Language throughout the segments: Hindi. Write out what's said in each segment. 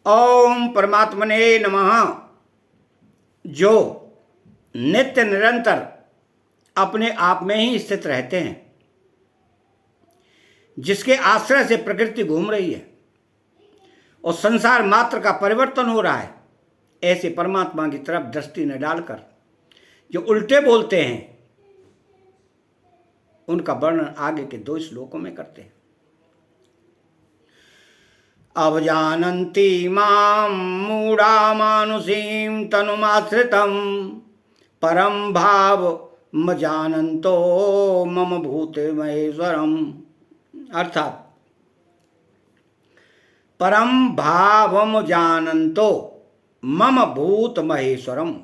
ओम परमात्मने नमः। जो नित्य निरंतर अपने आप में ही स्थित रहते हैं, जिसके आश्रय से प्रकृति घूम रही है और संसार मात्र का परिवर्तन हो रहा है, ऐसे परमात्मा की तरफ दृष्टि न डालकर जो उल्टे बोलते हैं, उनका वर्णन आगे के 2 श्लोकों में करते हैं। अवजानन्ति मां मूढ़ा मानुषीं तनुमाश्रितं परं भावमजानन्तो मम भूतमहेश्वरम्। अर्थात परम भावमजानन्तो मम भूतमहेश्वरम,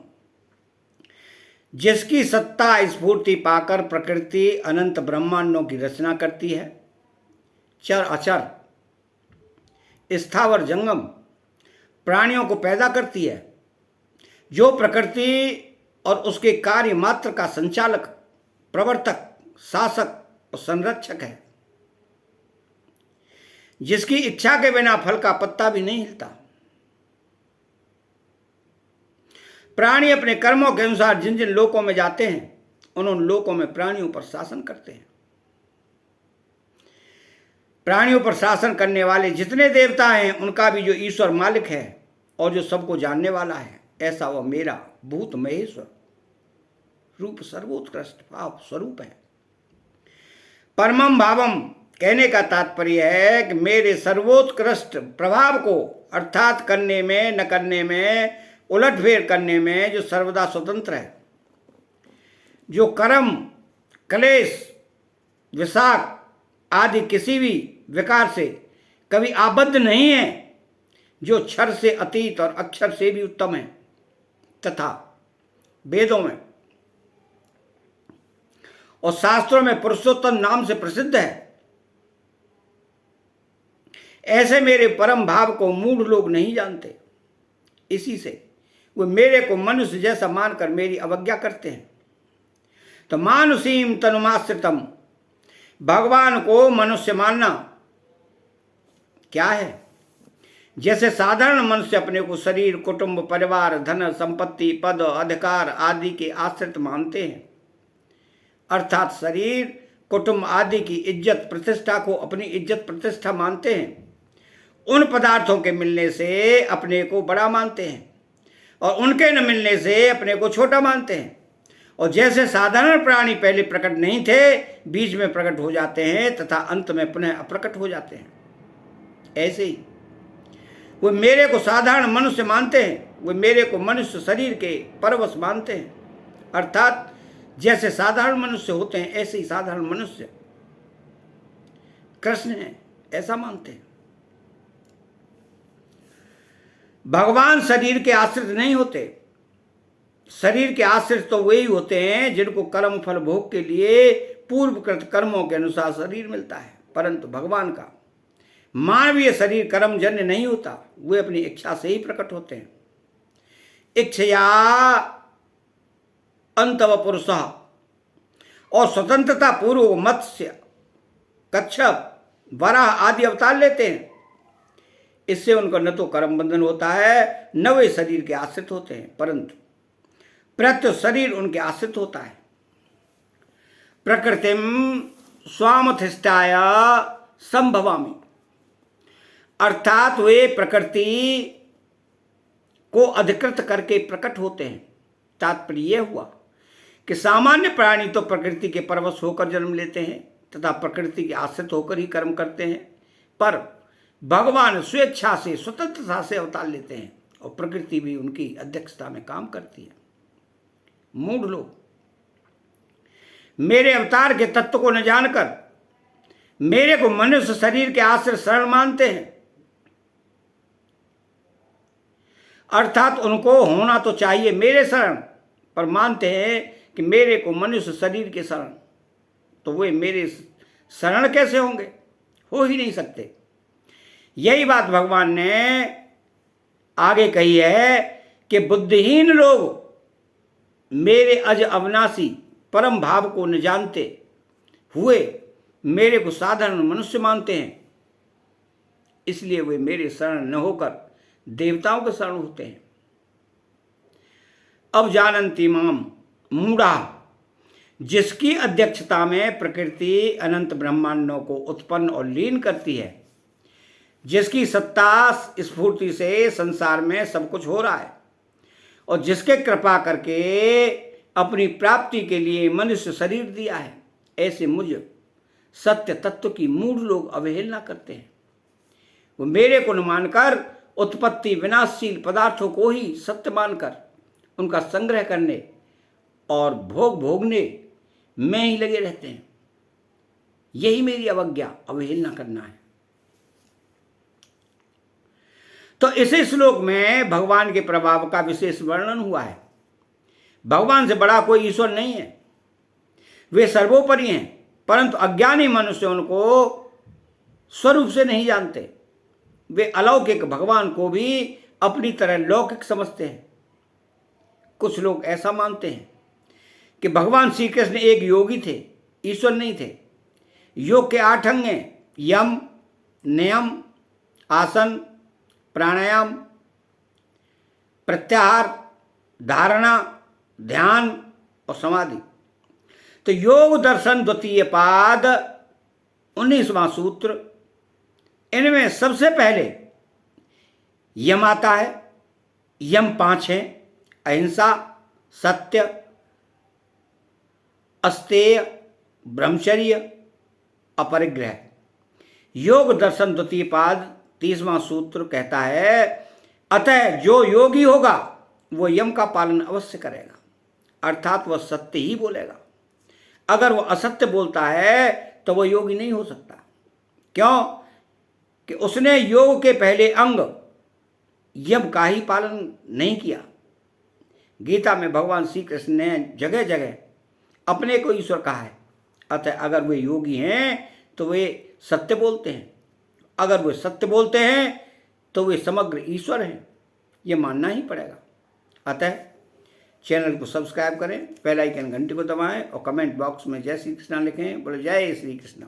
जिसकी सत्ता स्फूर्ति पाकर प्रकृति अनंत ब्रह्मांडों की रचना करती है, चर अचर स्थावर जंगम प्राणियों को पैदा करती है, जो प्रकृति और उसके कार्य मात्र का संचालक, प्रवर्तक, शासक और संरक्षक है, जिसकी इच्छा के बिना फल का पत्ता भी नहीं हिलता। प्राणी अपने कर्मों के अनुसार जिन जिन लोकों में जाते हैं, उन लोकों में प्राणियों पर शासन करते हैं। प्राणियों पर शासन करने वाले जितने देवता हैं, उनका भी जो ईश्वर मालिक है और जो सबको जानने वाला है, ऐसा वह मेरा भूत महेश्वर रूप सर्वोत्कृष्ट भाव स्वरूप है। परमम भावम कहने का तात्पर्य है कि मेरे सर्वोत्कृष्ट प्रभाव को अर्थात करने में, न करने में, उलटफेर करने में जो सर्वदा स्वतंत्र है, जो कर्म, क्लेश, विषाक आदि किसी भी विकार से कभी आबद्ध नहीं है, जो क्षर से अतीत और अक्षर से भी उत्तम है, तथा वेदों में और शास्त्रों में पुरुषोत्तम नाम से प्रसिद्ध है, ऐसे मेरे परम भाव को मूढ़ लोग नहीं जानते। इसी से वे मेरे को मनुष्य जैसा मानकर मेरी अवज्ञा करते हैं। तो मानुषीम तनुमाश्रितम, भगवान को मनुष्य मानना क्या है? जैसे साधारण मनुष्य अपने को शरीर, कुटुंब, परिवार, धन, संपत्ति, पद, अधिकार आदि के आश्रित मानते हैं, अर्थात शरीर, कुटुंब आदि की इज्जत प्रतिष्ठा को अपनी इज्जत प्रतिष्ठा मानते हैं, उन पदार्थों के मिलने से अपने को बड़ा मानते हैं और उनके न मिलने से अपने को छोटा मानते हैं। और जैसे साधारण प्राणी पहले प्रकट नहीं थे, बीच में प्रकट हो जाते हैं तथा अंत में पुनः अप्रकट हो जाते हैं, ऐसे ही वे मेरे को साधारण मनुष्य मानते हैं, वे मेरे को मनुष्य शरीर के परवश मानते हैं। अर्थात जैसे साधारण मनुष्य होते हैं, ऐसे ही साधारण मनुष्य कृष्ण है, ऐसा मानते हैं। भगवान शरीर के आश्रित नहीं होते। शरीर के आश्रित तो वही होते हैं जिनको कर्म फल भोग के लिए पूर्वकृत कर्मों के अनुसार शरीर मिलता है, परंतु भगवान का मानवीय शरीर कर्मजन्य नहीं होता, वे अपनी इच्छा से ही प्रकट होते हैं। इच्छया अंतव पुरुषः, और स्वतंत्रता पूर्व मत्स्य, कच्छप, वराह आदि अवतार लेते हैं। इससे उनको न तो कर्म बंधन होता है, न वे शरीर के आश्रित होते हैं, परंतु प्रत्युत शरीर उनके आश्रित होता है। प्रकृतिम स्वामधिष्ठाय संभवामि, अर्थात वे प्रकृति को अधिकृत करके प्रकट होते हैं। तात्पर्य यह हुआ कि सामान्य प्राणी तो प्रकृति के परवश होकर जन्म लेते हैं तथा प्रकृति के आश्रित होकर ही कर्म करते हैं, पर भगवान स्वेच्छा से, स्वतंत्रता से अवतार लेते हैं और प्रकृति भी उनकी अध्यक्षता में काम करती है। मूढ़ लोग मेरे अवतार के तत्व को न जानकर मेरे को मनुष्य शरीर के आश्रय शरण मानते हैं, अर्थात उनको होना तो चाहिए मेरे शरण, पर मानते हैं कि मेरे को मनुष्य शरीर के शरण, तो वे मेरे शरण कैसे होंगे? हो ही नहीं सकते। यही बात भगवान ने आगे कही है कि बुद्धिहीन लोग मेरे अज अविनाशी परम भाव को न जानते हुए मेरे को साधारण मनुष्य मानते हैं, इसलिए वे मेरे शरण न होकर देवताओं के शरण होते हैं। अब जानन्ति माम मूढ़ा, जिसकी अध्यक्षता में प्रकृति अनंत ब्रह्मांडों को उत्पन्न और लीन करती है, जिसकी सत्ता स्फूर्ति से संसार में सब कुछ हो रहा है, और जिसके कृपा करके अपनी प्राप्ति के लिए मनुष्य शरीर दिया है, ऐसे मुझ सत्य तत्व की मूढ़ लोग अवहेलना करते हैं। वो मेरे को न मानकर उत्पत्ति विनाशशील पदार्थों को ही सत्य मानकर उनका संग्रह करने और भोग भोगने में ही लगे रहते हैं। यही मेरी अवज्ञा अवहेलना करना है। तो इस श्लोक में भगवान के प्रभाव का विशेष वर्णन हुआ है। भगवान से बड़ा कोई ईश्वर नहीं है, वे सर्वोपरि हैं, परंतु अज्ञानी मनुष्य उनको स्वरूप से नहीं जानते। वे अलौकिक भगवान को भी अपनी तरह लौकिक समझते हैं। कुछ लोग ऐसा मानते हैं कि भगवान श्री कृष्ण एक योगी थे, ईश्वर नहीं थे। योग के 8 अंग हैं: यम, नियम, आसन, प्राणायाम, प्रत्याहार, धारणा, ध्यान और समाधि। तो योग दर्शन द्वितीय पाद 19वां सूत्र, इनमें सबसे पहले यम आता है। यम 5 हैं: अहिंसा, सत्य, अस्तेय, ब्रह्मचर्य, अपरिग्रह। योग दर्शन द्वितीय पाद 30वां सूत्र कहता है, अतः जो योगी होगा वो यम का पालन अवश्य करेगा, अर्थात वह सत्य ही बोलेगा। अगर वह असत्य बोलता है तो वह योगी नहीं हो सकता। क्यों? कि उसने योग के पहले अंग यम का ही पालन नहीं किया। गीता में भगवान श्री कृष्ण ने जगह जगह अपने को ईश्वर कहा है। अतः अगर वे योगी हैं तो वे सत्य बोलते हैं। अगर वे सत्य बोलते हैं तो वे समग्र ईश्वर हैं, ये मानना ही पड़ेगा। अतः चैनल को सब्सक्राइब करें, बेल आइकन घंटी को दबाएं और कमेंट बॉक्स में जय श्री कृष्णा लिखें। बोले जय श्री कृष्ण।